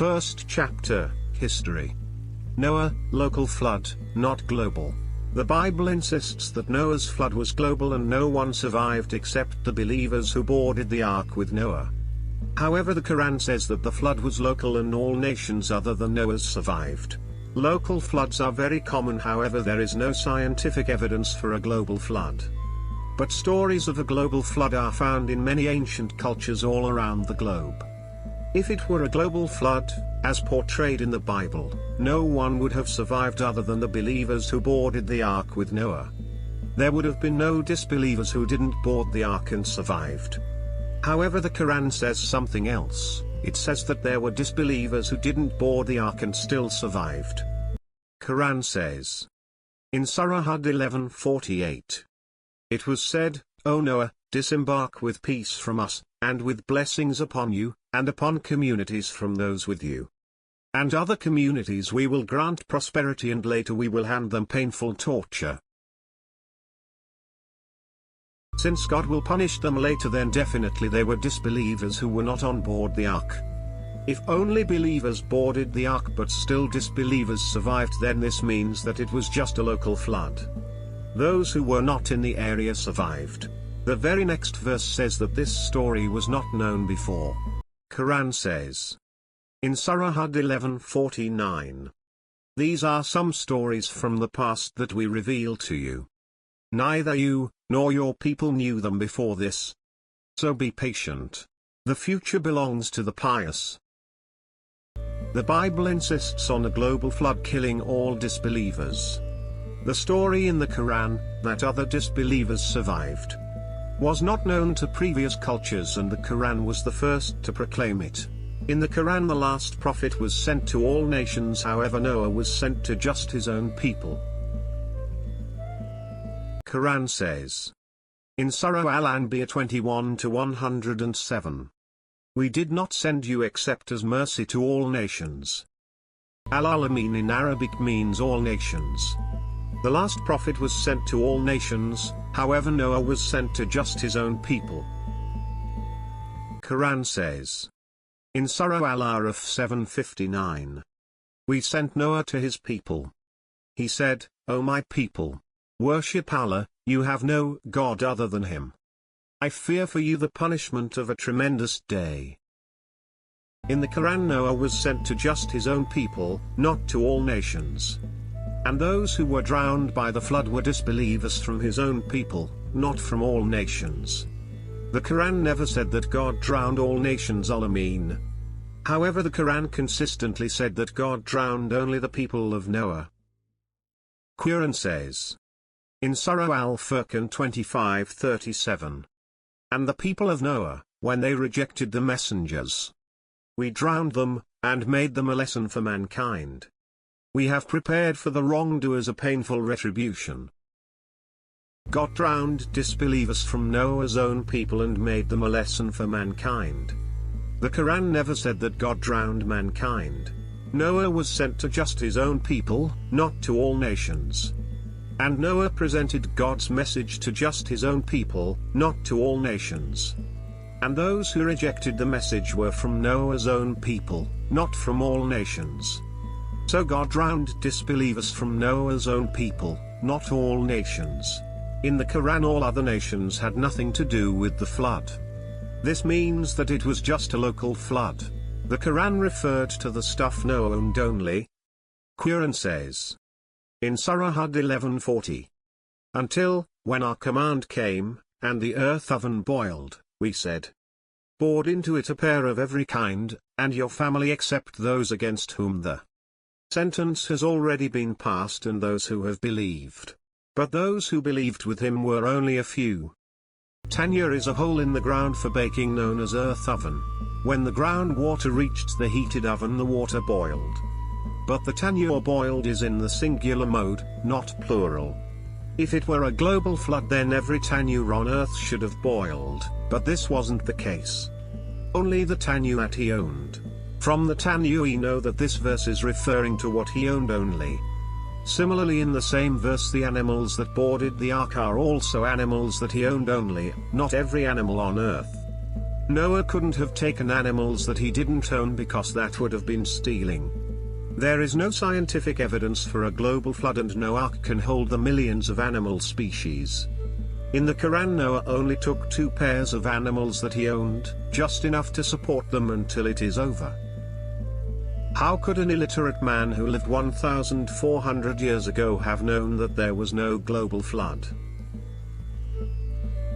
First chapter, History. Noah, local flood, not global. The Bible insists that Noah's flood was global and no one survived except the believers who boarded the ark with Noah. However, the Quran says that the flood was local and all nations other than Noah's survived. Local floods are very common, however there is no scientific evidence for a global flood. But stories of a global flood are found in many ancient cultures all around the globe. If it were a global flood, as portrayed in the Bible, no one would have survived other than the believers who boarded the ark with Noah. There would have been no disbelievers who didn't board the ark and survived. However, the Quran says something else. It says that there were disbelievers who didn't board the ark and still survived. Quran says in Surah Hud 11:48, "It was said, O Noah, disembark with peace from us, and with blessings upon you, and upon communities from those with you. And other communities we will grant prosperity, and later we will hand them painful torture. Since God will punish them later, then definitely they were disbelievers who were not on board the ark. If only believers boarded the ark but still disbelievers survived, then this means that it was just a local flood. Those who were not in the area survived." The very next verse says that this story was not known before. Quran says in Surah Hud 11:49, "These are some stories from the past that we reveal to you. Neither you, nor your people knew them before this. So be patient. The future belongs to the pious." The Bible insists on a global flood killing all disbelievers. The story in the Quran, that other disbelievers survived, was not known to previous cultures, and the Quran was the first to proclaim it. In the Quran, the last prophet was sent to all nations, however Noah was sent to just his own people. Quran says in Surah Al-Anbiya 21-107, "We did not send you except as mercy to all nations." Al-Alamin in Arabic means all nations. The last prophet was sent to all nations, however Noah was sent to just his own people. Quran says in Surah Al-Araf 7:59, "We sent Noah to his people. He said, O my people, worship Allah, you have no God other than him. I fear for you the punishment of a tremendous day." In the Quran, Noah was sent to just his own people, not to all nations. And those who were drowned by the flood were disbelievers from his own people, not from all nations. The Quran never said that God drowned all nations Al-Amin. However, the Quran consistently said that God drowned only the people of Noah. Quran says in Surah Al-Furqan 25:37, "And the people of Noah, when they rejected the messengers, we drowned them, and made them a lesson for mankind. We have prepared for the wrongdoers a painful retribution." God drowned disbelievers from Noah's own people and made them a lesson for mankind. The Quran never said that God drowned mankind. Noah was sent to just his own people, not to all nations. And Noah presented God's message to just his own people, not to all nations. And those who rejected the message were from Noah's own people, not from all nations. So God drowned disbelievers from Noah's own people, not all nations. In the Quran, all other nations had nothing to do with the flood. This means that it was just a local flood. The Quran referred to the stuff Noah owned only. Quran says in Surah Hud 11:40, "Until, when our command came, and the earth oven boiled, we said, board into it a pair of every kind, and your family except those against whom the sentence has already been passed, and those who have believed. But those who believed with him were only a few." Tanur is a hole in the ground for baking known as earth oven. When the groundwater reached the heated oven, the water boiled. But the tanur boiled is in the singular mode, not plural. If it were a global flood, then every tanur on earth should have boiled, but this wasn't the case. Only the tanur that he owned. From the tanur we know that this verse is referring to what he owned only. Similarly, in the same verse, the animals that boarded the ark are also animals that he owned only, not every animal on earth. Noah couldn't have taken animals that he didn't own because that would have been stealing. There is no scientific evidence for a global flood, and no ark can hold the millions of animal species. In the Quran, Noah only took 2 pairs of animals that he owned, just enough to support them until it is over. How could an illiterate man who lived 1,400 years ago have known that there was no global flood?